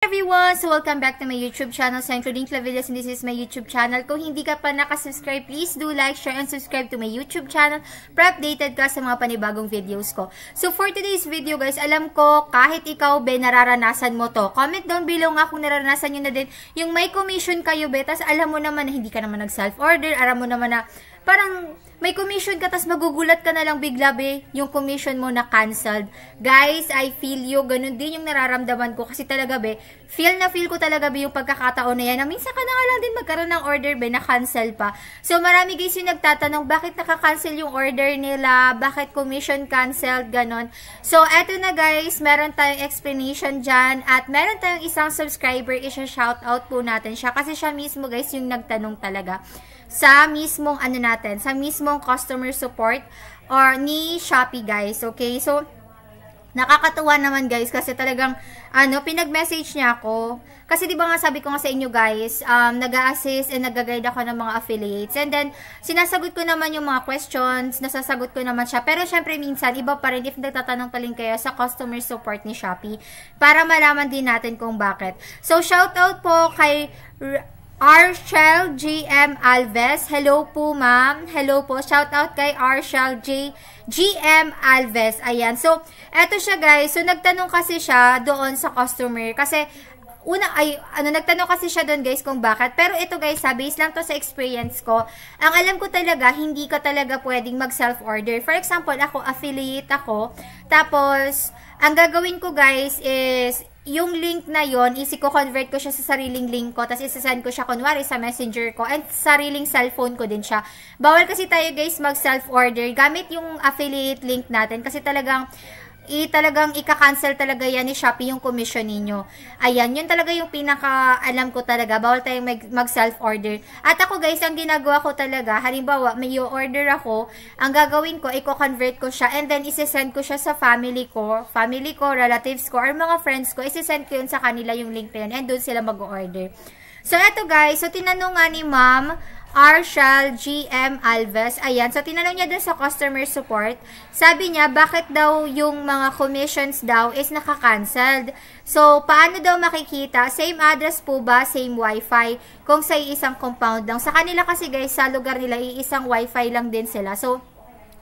Everyone! So, welcome back to my YouTube channel. So, I'm Claudine Clavillas and this is my YouTube channel. Kung hindi ka pa nakasubscribe, please do like, share, and subscribe to my YouTube channel para updated ka sa mga panibagong videos ko. So, for today's video guys, alam ko kahit ikaw be, nararanasan mo to. Comment down below nga kung nararanasan nyo na din yung may commission kayo be, tas alam mo naman na hindi ka naman nag-self-order, alam mo naman na parang may commission ka, tas magugulat ka na lang bigla be, yung commission mo na cancelled. Guys, I feel you. Ganun din yung nararamdaman ko. Kasi talaga be, feel ko talaga be yung pagkakataon na yan. Na minsan ka na nga lang din magkaroon ng order be, na cancel pa. So, marami guys yung nagtatanong, bakit naka-cancel yung order nila? Bakit commission cancelled? Ganon. So, eto na guys, meron tayong explanation dyan. At meron tayong isang subscriber, isa-shoutout po natin siya. Kasi siya mismo guys yung nagtanong talaga sa mismong ano natin, sa mismong customer support or ni Shopee guys. Okay, so nakakatuwa naman guys kasi talagang pinag-message niya ako. Kasi 'di ba nga sabi ko nga sa inyo guys, nag-a-assist and nag-guide ako ng mga affiliates. And then sinasagot ko naman yung mga questions, nasasagot ko naman siya. Pero syempre minsan iba pa rin if nagtatanong pa rin kayo sa customer support ni Shopee para malaman din natin kung bakit. So shout out po kay Arshel GM Alves. Hello po, ma'am. Hello po. Shout out kay Arshel GM Alves. Ayan. So, eto siya guys. So, nagtanong kasi siya doon sa customer. Kasi, nagtanong kasi siya doon guys kung bakit. Pero ito guys, base lang to sa experience ko. Ang alam ko talaga, hindi ka talaga pwedeng mag-self-order. For example, ako, affiliate ako. Tapos, ang gagawin ko guys is, yung link na yon is i-convert ko siya sa sariling link ko, tapos isa-send ko siya kunwari sa messenger ko, and sariling cellphone ko din siya. Bawal kasi tayo guys mag-self-order gamit yung affiliate link natin kasi talagang ika-cancel talaga yan ni Shopee yung commission ninyo. Ayan, yun talaga yung pinaka-alam ko talaga. Bawal tayong mag-self-order. At ako guys, ang ginagawa ko talaga, halimbawa, may i-order ako, ang gagawin ko, i-convert ko siya, and then isi-send ko siya sa family ko, relatives ko, or mga friends ko, isi-send ko yun sa kanila yung link na yun, and doon sila mag-order. So, eto guys, so tinanong nga ni Ma'am Arshel GM Alves. Ayan. So, tinanong niya dun sa customer support. Sabi niya, bakit daw yung mga commissions daw is naka-cancelled? So, paano daw makikita? Same address po ba? Same wifi? Kung sa isang compound lang. Sa kanila kasi guys, sa lugar nila, isang wifi lang din sila. So,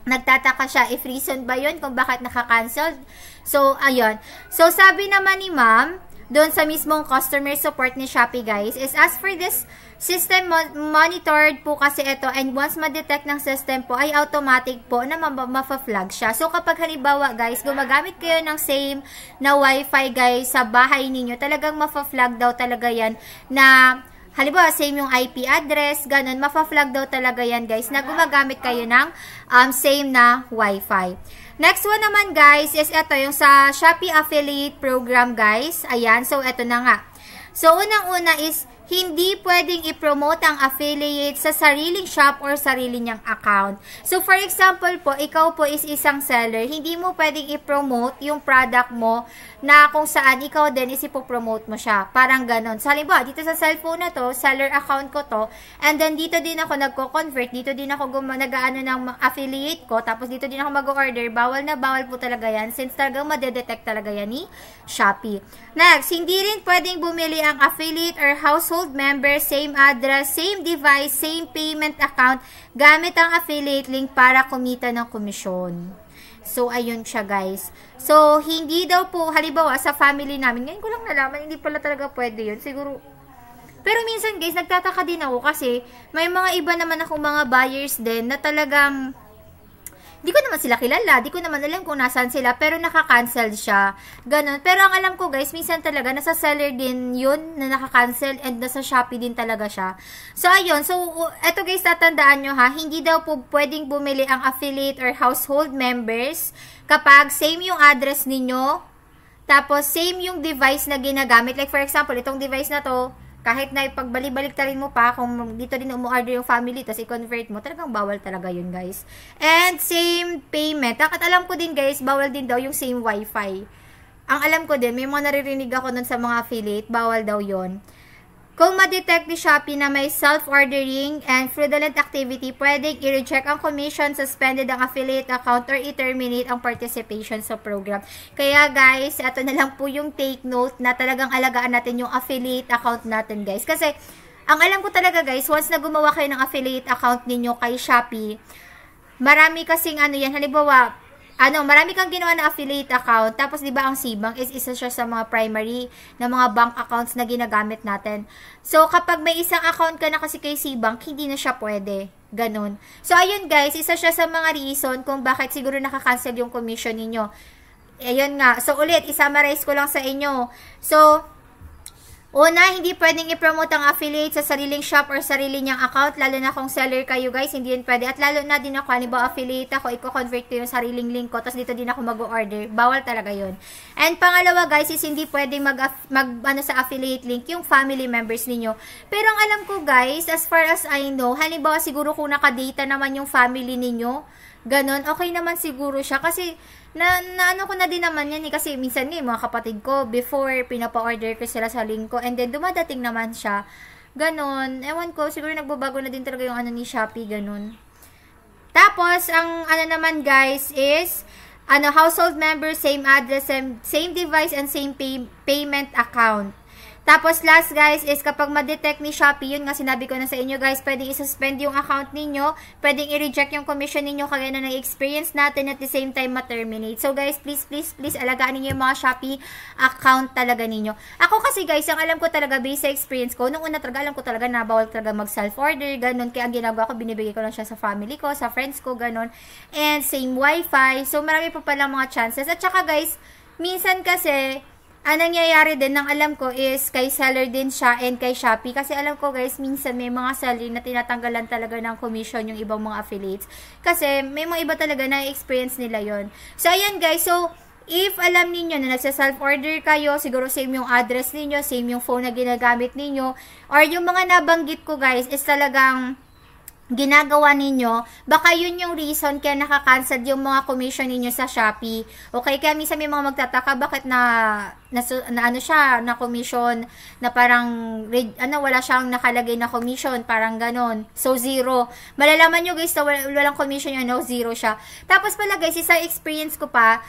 nagtataka siya if reason ba yun kung bakit naka-cancelled? So, ayun. So, sabi naman ni ma'am, doon sa mismong customer support ni Shopee guys, is as for this system monitored po kasi ito, and once ma-detect ng system po ay automatic po na ma-flag siya. So kapag halimbawa guys, gumagamit kayo ng same na wifi guys sa bahay ninyo, talagang ma-flag daw talaga yan na halimbawa same yung IP address, ganun, ma-flag daw talaga yan guys na gumagamit kayo ng same na wifi. Next one naman guys is ito yung sa Shopee Affiliate Program guys. Ayan, so ito na nga. So unang-una is hindi pwedeng i-promote ang affiliate sa sariling shop or sarili niyang account. So, for example po, ikaw po is isang seller, hindi mo pwedeng i-promote yung product mo na kung saan ikaw din is ipopromote mo siya. Parang ganon. So, halimbawa, dito sa cellphone na to, seller account ko to, and then dito din ako nagko-convert, dito din ako nag-aano ng affiliate ko, tapos dito din ako mag-order. Bawal na bawal po talaga yan since talagang madedetect talaga yan ni Shopee. Next, hindi rin pwedeng bumili ang affiliate or household member, same address, same device, same payment account, gamit ang affiliate link para kumita ng komisyon. So, ayun siya guys. So, hindi daw po, halimbawa sa family namin, ngayon ko lang nalaman, hindi pala talaga pwede yun. Siguro, pero minsan guys, nagtataka din ako kasi may mga iba naman akong mga buyers din na talagang di ko naman sila kilala, di ko naman alam kung nasaan sila, pero naka-cancel siya. Ganon. Pero ang alam ko guys, minsan talaga, nasa seller din yun na naka-cancel and nasa Shopee din talaga siya. So, ayun. So, eto guys, tatandaan nyo ha, hindi daw po pwedeng bumili ang affiliate or household members kapag same yung address ninyo, tapos same yung device na ginagamit. Like for example, itong device na to, kahit na ipagbalik-baliktarin mo pa, kung dito din umu-order yung family, tapos i-convert mo, talagang bawal talaga yun, guys. And same payment. At alam ko din, guys, bawal din daw yung same wifi. Ang alam ko din, may mga naririnig ako nun sa mga affiliate, bawal daw yun. Kung ma-detect ni Shopee na may self-ordering and fraudulent activity, pwedeng i-reject ang commission, suspended ang affiliate account, or i-terminate ang participation sa program. Kaya guys, ito na lang po yung take note na talagang alagaan natin yung affiliate account natin guys. Kasi, ang alam ko talaga guys, once na gumawa kayo ng affiliate account ninyo kay Shopee, marami kasing halimbawa, marami kang ginawa na affiliate account, tapos di ba ang Cbank is isa siya sa mga primary na mga bank accounts na ginagamit natin. So, kapag may isang account ka na kasi kay Cbank, hindi na siya pwede. Ganon. So, ayun guys, isa siya sa mga reason kung bakit siguro nakakancel yung commission ninyo. Ayun nga. So, ulit, isummarize ko lang sa inyo. So, una, hindi pwedeng i-promote ang affiliate sa sariling shop or sarili niyang account, lalo na kung seller kayo guys, hindi yun pwede. At lalo na din ako, halimbawa affiliate ako, i-convert ko yung sariling link ko, tapos dito din ako mag-order. Bawal talaga yun. And pangalawa guys, is hindi pwedeng sa affiliate link yung family members ninyo. Pero ang alam ko guys, as far as I know, halimbawa siguro kung nakadata naman yung family ninyo, ganon, okay naman siguro siya. Kasi, ano ko na din naman yan kasi minsan nga mga kapatid ko, before, pinapa-order ko sila sa link ko, and then dumadating naman siya. Ganon. Ewan ko, siguro nagbabago na din talaga yung ni Shopee, ganon. Tapos, ang naman guys is, household member, same address, same device, and same payment account. Tapos, last guys, is kapag ma-detect ni Shopee, yun nga sinabi ko na sa inyo guys, pwedeng i-suspend yung account ninyo, pwedeng i-reject yung commission ninyo kagaya na na-experience natin, at the same time ma-terminate. So guys, please, alagaan ninyo yung mga Shopee account talaga ninyo. Ako kasi guys, ang alam ko talaga, based sa experience ko, nung una talaga, alam ko talaga na bawal talaga mag-self-order, ganun. Kaya ang ginagawa ko, binibigay ko lang siya sa family ko, sa friends ko, ganun. And same wifi. So marami pa pala mga chances. At saka guys, minsan kasi, ang nangyayari din, ng alam ko is, kay seller din siya and kay Shopee. Kasi alam ko guys, minsan may mga seller na tinatanggalan talaga ng commission yung ibang mga affiliates. Kasi may mga iba talaga na experience nila yon. So, ayan guys. So, if alam niyo na nagsa-self-order kayo, siguro same yung address niyo, same yung phone na ginagamit niyo, or yung mga nabanggit ko guys, is talagang ginagawa ninyo, baka yun yung reason kaya nakakancel yung mga commission ninyo sa Shopee. Okay, kaya minsan may mga magtataka bakit na commission na parang wala siyang nakalagay na commission, parang ganon. So zero. Malalaman nyo guys na walang commission yun, zero siya. Tapos pala guys, isa experience ko pa,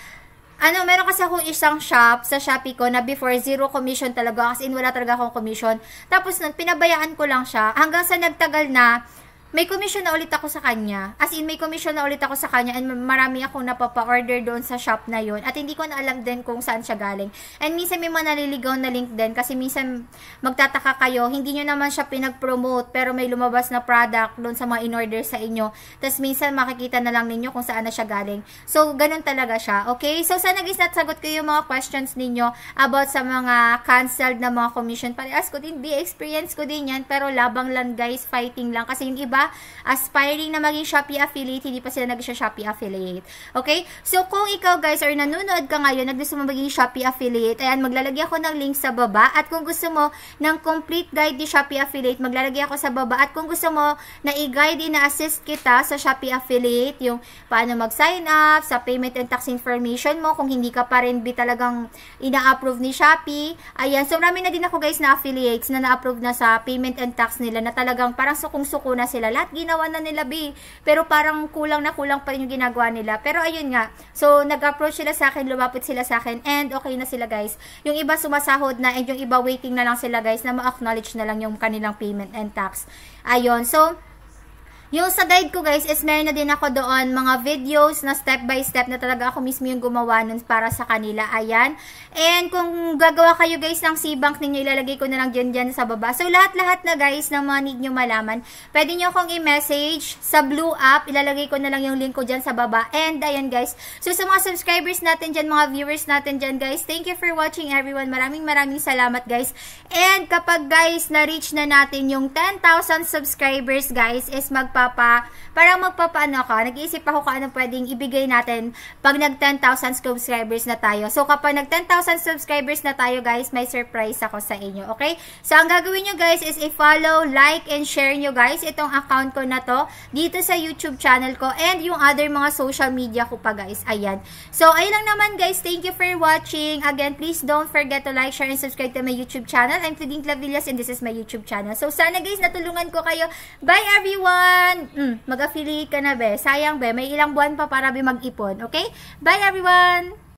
meron kasi akong isang shop sa Shopee ko na before zero commission talaga, kasi wala talaga akong commission. Tapos nun, pinabayaan ko lang siya hanggang sa nagtagal na, may commission na ulit ako sa kanya. As in, may commission na ulit ako sa kanya and marami akong napapa-order doon sa shop na yun. At hindi ko na alam din kung saan siya galing. And minsan may mga naliligaw na link din kasi minsan magtataka kayo, hindi nyo naman siya pinag-promote pero may lumabas na product doon sa mga in-order sa inyo. Tapos minsan makikita na lang ninyo kung saan na siya galing. So, ganun talaga siya. Okay? So, sana guys, nasagot ko yung mga questions ninyo about sa mga canceled na mga commission. Parehas ko din, experience ko din yan. Pero labang lang guys, fighting lang. Kasi yung iba, aspiring na maging Shopee affiliate, hindi pa sila nag-Shopee affiliate. Okay? So, kung ikaw guys, or nanonood ka ngayon, gusto mo maging Shopee affiliate, ayan, maglalagay ako ng link sa baba. At kung gusto mo ng complete guide ni Shopee affiliate, maglalagay ako sa baba. At kung gusto mo na i-guide, na-assist kita sa Shopee affiliate, yung paano mag-sign up, sa payment and tax information mo, kung hindi ka pa rin talagang ina-approve ni Shopee. Ayan, so marami na din ako guys na affiliates na na-approve na sa payment and tax nila, na talagang parang sukong-suko na sila. Lahat ginawa na nila, pero parang kulang pa rin yung ginagawa nila. Pero ayun nga, so nag-approach sila sa akin, lumapit sila sa akin, and okay na sila guys. Yung iba sumasahod na, and yung iba waiting na lang sila guys, na ma-acknowledge na lang yung kanilang payment and tax. Ayun, so yung sa guide ko guys is meron na din ako doon mga videos na step by step na talaga ako mismo yung gumawa nun para sa kanila. Ayan. And kung gagawa kayo guys ng Cbank ninyo, ilalagay ko na lang dyan sa baba. So lahat-lahat na guys ng mga need nyo malaman, pwede nyo akong i-message sa Blue app. Ilalagay ko na lang yung link ko dyan sa baba. And ayan guys. So sa mga subscribers natin dyan, mga viewers natin dyan guys, thank you for watching everyone. Maraming salamat guys. And kapag guys na-reach na natin yung 10,000 subscribers guys, is magpapaano ka, nag-iisip ako kung ano pwedeng ibigay natin pag nag 10,000 subscribers na tayo. So, kapag nag 10,000 subscribers na tayo, guys, may surprise ako sa inyo, okay? So, ang gagawin nyo, guys, is i-follow, like, and share nyo, guys, itong account ko na to dito sa YouTube channel ko and yung other mga social media ko pa, guys. Ayan. So, ayun lang naman, guys. Thank you for watching. Again, please don't forget to like, share, and subscribe to my YouTube channel. I'm Claudine Clavillas and this is my YouTube channel. So, sana, guys, natulungan ko kayo. Bye, everyone! Mag-affiliate ka na, be. Sayang, be. May ilang buwan pa para be mag-ipon. Okay? Bye, everyone!